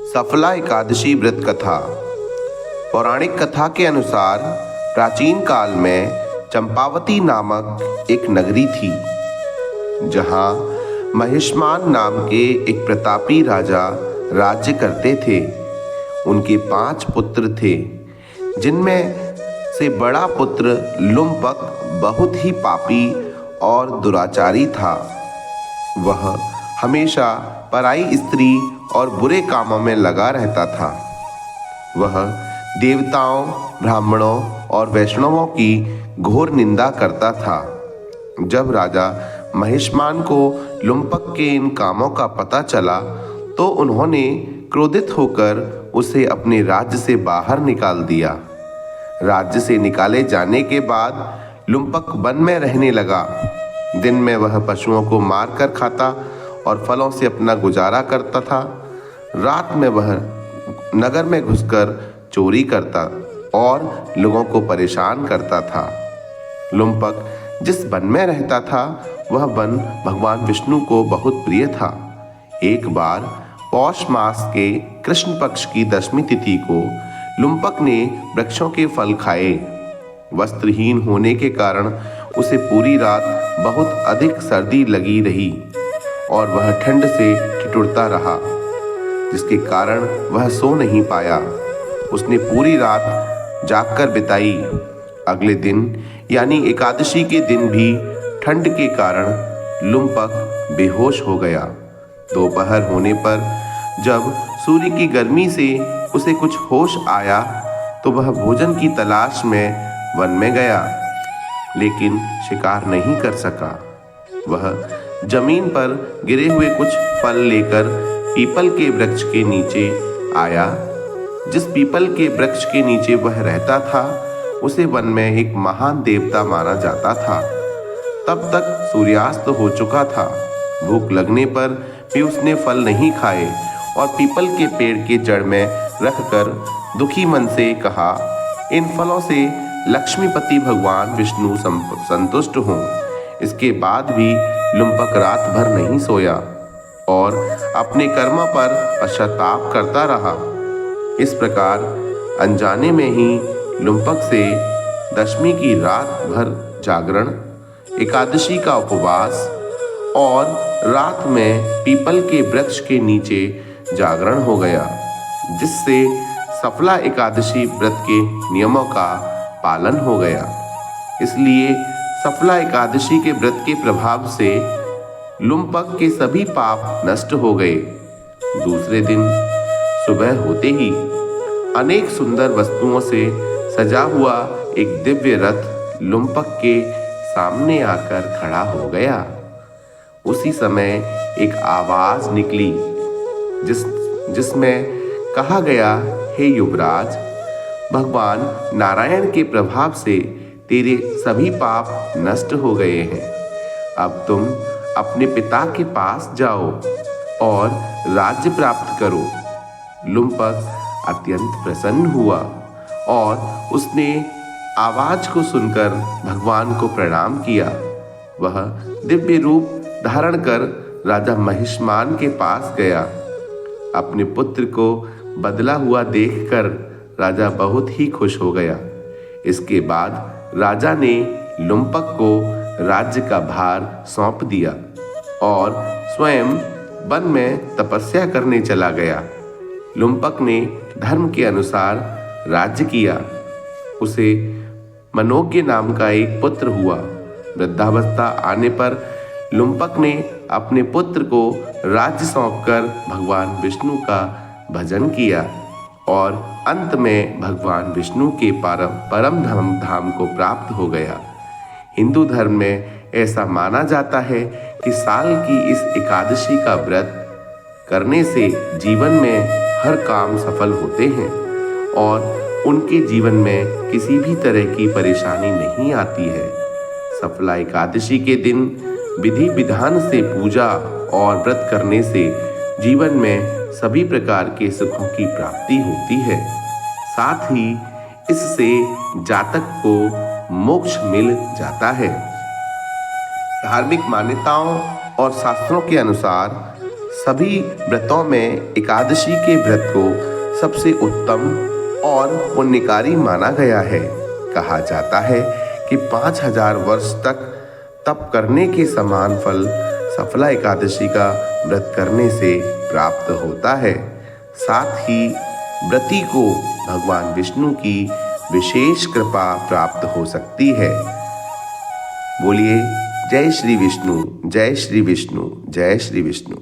सफला एकादशी व्रत कथा। पौराणिक कथा के अनुसार प्राचीन काल में चंपावती नामक एक नगरी थी, जहां महिष्मान नाम के एक प्रतापी राजा राज्य करते थे। उनके 5 पुत्र थे, जिनमें से बड़ा पुत्र लुम्पक बहुत ही पापी और दुराचारी था। वह हमेशा पराई स्त्री और बुरे कामों में लगा रहता था। वह देवताओं, ब्राह्मणों और वैष्णवों की घोर निंदा करता था। जब राजा महिष्मान को लुम्पक के इन कामों का पता चला तो उन्होंने क्रोधित होकर उसे अपने राज्य से बाहर निकाल दिया। राज्य से निकाले जाने के बाद लुम्पक वन में रहने लगा। दिन में वह पशुओं को मार कर खाता और फलों से अपना गुजारा करता था। रात में वह नगर में घुसकर चोरी करता और लोगों को परेशान करता था। लुम्पक जिस वन में रहता था वह वन भगवान विष्णु को बहुत प्रिय था। एक बार पौष मास के कृष्ण पक्ष की 10वीं तिथि को लुम्पक ने वृक्षों के फल खाए। वस्त्रहीन होने के कारण उसे पूरी रात बहुत अधिक सर्दी लगी रही और वह ठंड से ठिठुरता रहा, जिसके कारण वह सो नहीं पाया। उसने पूरी रात जागकर बिताई। अगले दिन यानी एकादशी के दिन भी ठंड के कारण लुम्पक बेहोश हो गया। दोपहर होने पर जब सूर्य की गर्मी से उसे कुछ होश आया तो वह भोजन की तलाश में वन में गया, लेकिन शिकार नहीं कर सका। वह जमीन पर गिरे हुए कुछ फल लेकर पीपल के वृक्ष के नीचे आया। जिस पीपल के वृक्ष के नीचे वह रहता था उसे वन में एक महान देवता माना जाता था। तब तक सूर्यास्त हो चुका था। भूख लगने पर भी उसने फल नहीं खाए और पीपल के पेड़ के जड़ में रखकर दुखी मन से कहा, इन फलों से लक्ष्मीपति भगवान विष्णु संतुष्ट हों। इसके बाद भी लुम्पक रात भर नहीं सोया और अपने कर्मों पर पश्चाताप करता रहा। इस प्रकार अनजाने में ही लुम्पक से 10वीं की रात भर जागरण, एकादशी का उपवास और रात में पीपल के वृक्ष के नीचे जागरण हो गया, जिससे सफला एकादशी व्रत के नियमों का पालन हो गया। इसलिए सफला एकादशी के व्रत के प्रभाव से लुम्पक के सभी पाप नष्ट हो गए। दूसरे दिन सुबह होते ही अनेक सुंदर वस्तुओं से सजा हुआ एक दिव्य रथ लुम्पक के सामने आकर खड़ा हो गया। उसी समय एक आवाज निकली जिसमें कहा गया, हे युवराज, भगवान नारायण के प्रभाव से तेरे सभी पाप नष्ट हो गए हैं। अब तुम अपने पिता के पास जाओ और राज्य प्राप्त करो। लुम्पक अत्यंत प्रसन्न हुआ और उसने आवाज को सुनकर भगवान को प्रणाम किया। वह दिव्य रूप धारण कर राजा महिष्मान के पास गया। अपने पुत्र को बदला हुआ देखकर राजा बहुत ही खुश हो गया। इसके बाद राजा ने लुम्पक को राज्य का भार सौंप दिया और स्वयं वन में तपस्या करने चला गया। लुम्पक ने धर्म के अनुसार राज्य किया। उसे मनोज्ञ नाम का एक पुत्र हुआ। वृद्धावस्था आने पर लुम्पक ने अपने पुत्र को राज्य सौंपकर भगवान विष्णु का भजन किया और अंत में भगवान विष्णु के परम धाम को प्राप्त हो गया। हिंदू धर्म में ऐसा माना जाता है कि साल की इस एकादशी का व्रत करने से जीवन में हर काम सफल होते हैं और उनके जीवन में किसी भी तरह की परेशानी नहीं आती है। सफला एकादशी के दिन विधि विधान से पूजा और व्रत करने से जीवन में सभी प्रकार के सुखों की प्राप्ति होती है। साथ ही इससे जातक को मोक्ष मिल जाता है। धार्मिक मान्यताओं और शास्त्रों के अनुसार सभी व्रतों में एकादशी के व्रत को सबसे उत्तम और पुण्यकारी माना गया है। कहा जाता है कि 5000 वर्ष तक तप करने के समान फल सफला एकादशी का व्रत करने से प्राप्त होता है। साथ ही व्रती को भगवान विष्णु की विशेष कृपा प्राप्त हो सकती है। बोलिए जय श्री विष्णु, जय श्री विष्णु, जय श्री विष्णु।